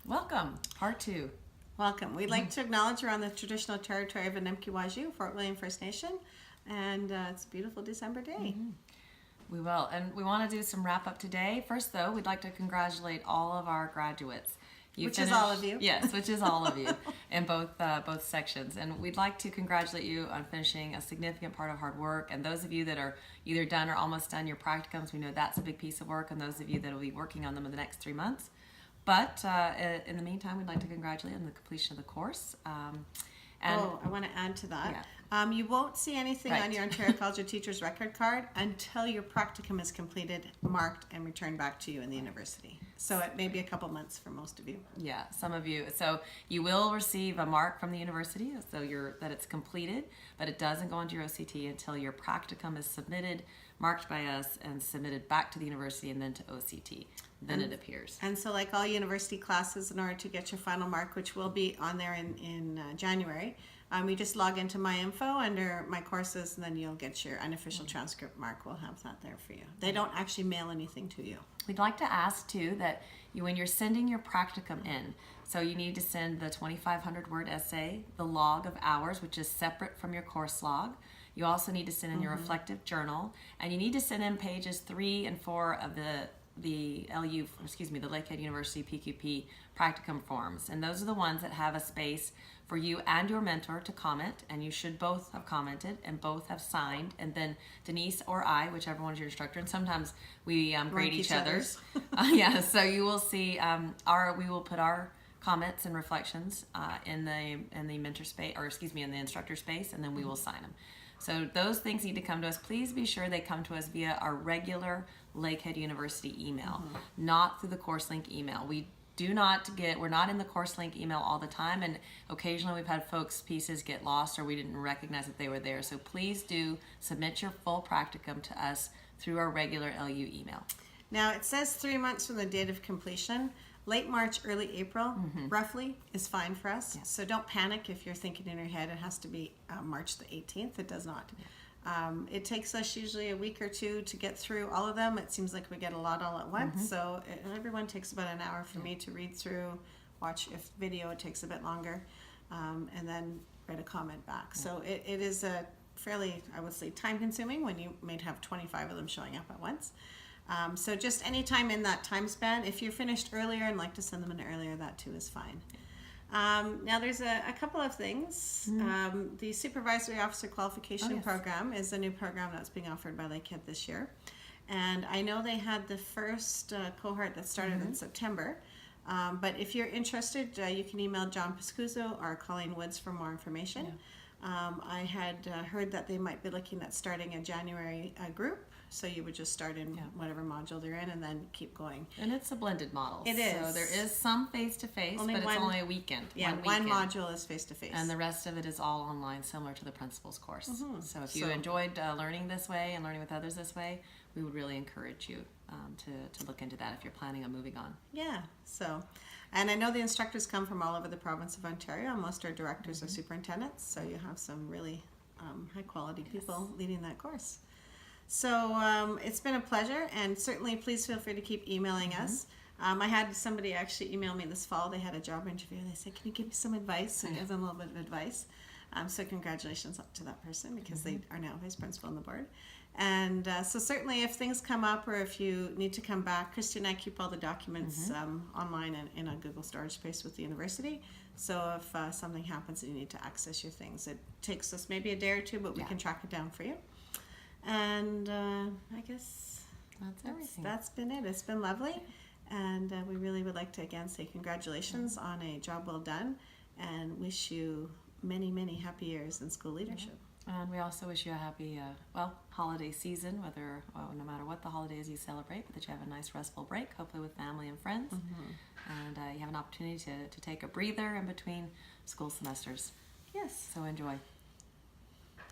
Welcome, part 2. Welcome. We'd like to acknowledge we're on the traditional territory of Anemkiwaju, Fort William First Nation, and it's a beautiful December day. We will, and we want to do some wrap up today. First, though, we'd like to congratulate all of our graduates. Which is all of you. Yes, which is all of you in both sections. And we'd like to congratulate you on finishing a significant part of hard work. And those of you that are either done or almost done your practicums, we know that's a big piece of work. And those of you that will be working on them in the next 3 months. But in the meantime, we'd like to congratulate you on the completion of the course. I want to add to that. Yeah. You won't see anything on your Ontario College of Teachers record card until your practicum is completed, marked, and returned back to you in the university. So it may be a couple months for most of you. Yeah, some of you. So you will receive a mark from the university, so that it's completed, but it doesn't go into your OCT until your practicum is submitted, marked by us, and submitted back to the university and then to OCT. Then it appears. And so like all university classes, in order to get your final mark, which will be on there in January, you just log into My Info under My Courses, and then you'll get your unofficial transcript mark. We'll have that there for you. They don't actually mail anything to you. We'd like to ask, too, that when you're sending your practicum in, so you need to send the 2,500-word essay, the log of hours, which is separate from your course log. You also need to send in your reflective journal, and you need to send in pages 3 and 4 of the Lakehead University PQP practicum forms. And those are the ones that have a space for you and your mentor to comment, and you should both have commented and both have signed, and then Denise or I, whichever one is your instructor, and sometimes we grade each other's. So you will see we will put our comments and reflections in the mentor space, or excuse me, in the instructor space, and then we will sign them. So those things need to come to us. Please be sure they come to us via our regular Lakehead University email, not through the course link email. We're not in the course link email all the time, and occasionally we've had folks' pieces get lost or we didn't recognize that they were there. So please do submit your full practicum to us through our regular LU email. Now it says 3 months from the date of completion. Late March, early April, roughly, is fine for us. Yeah. So don't panic if you're thinking in your head it has to be March the 18th. It does not. Yeah. It takes us usually a week or two to get through all of them. It seems like we get a lot all at once. So everyone takes about an hour for me to read through, watch if video, it takes a bit longer, and then write a comment back. Yeah. So it is a fairly, I would say, time consuming when you may have 25 of them showing up at once. So just any time in that time span. If you're finished earlier and like to send them in earlier, that too is fine. Now there's a couple of things. The Supervisory Officer Qualification Program is a new program that's being offered by Lakehead this year. And I know they had the first cohort that started in September. But if you're interested, you can email John Pascuzzo or Colleen Woods for more information. Yeah. I had heard that they might be looking at starting a January group. So you would just start in whatever module they're in and then keep going. And it's a blended model. It is. So there is some face-to-face, but it's only a weekend. Yeah, one module is face-to-face. And the rest of it is all online, similar to the principal's course. So if you enjoyed learning this way and learning with others this way, we would really encourage you to look into that if you're planning on moving on. Yeah, and I know the instructors come from all over the province of Ontario. Most are directors or superintendents, so you have some really high-quality people leading that course. So it's been a pleasure, and certainly please feel free to keep emailing us. I had somebody actually email me this fall. They had a job interview. They said, can you give me some advice? So I gave them a little bit of advice. So congratulations to that person, because they are now vice principal on the board. And so certainly if things come up or if you need to come back, Christy and I keep all the documents online and in a Google storage space with the university. So if something happens and you need to access your things, it takes us maybe a day or two, but we can track it down for you. And I guess that's been it. It's been lovely, and we really would like to again say congratulations on a job well done, and wish you many, many happy years in school leadership. And we also wish you a happy holiday season, no matter what the holidays you celebrate, but that you have a nice restful break, hopefully with family and friends, and you have an opportunity to take a breather in between school semesters. Yes. So enjoy.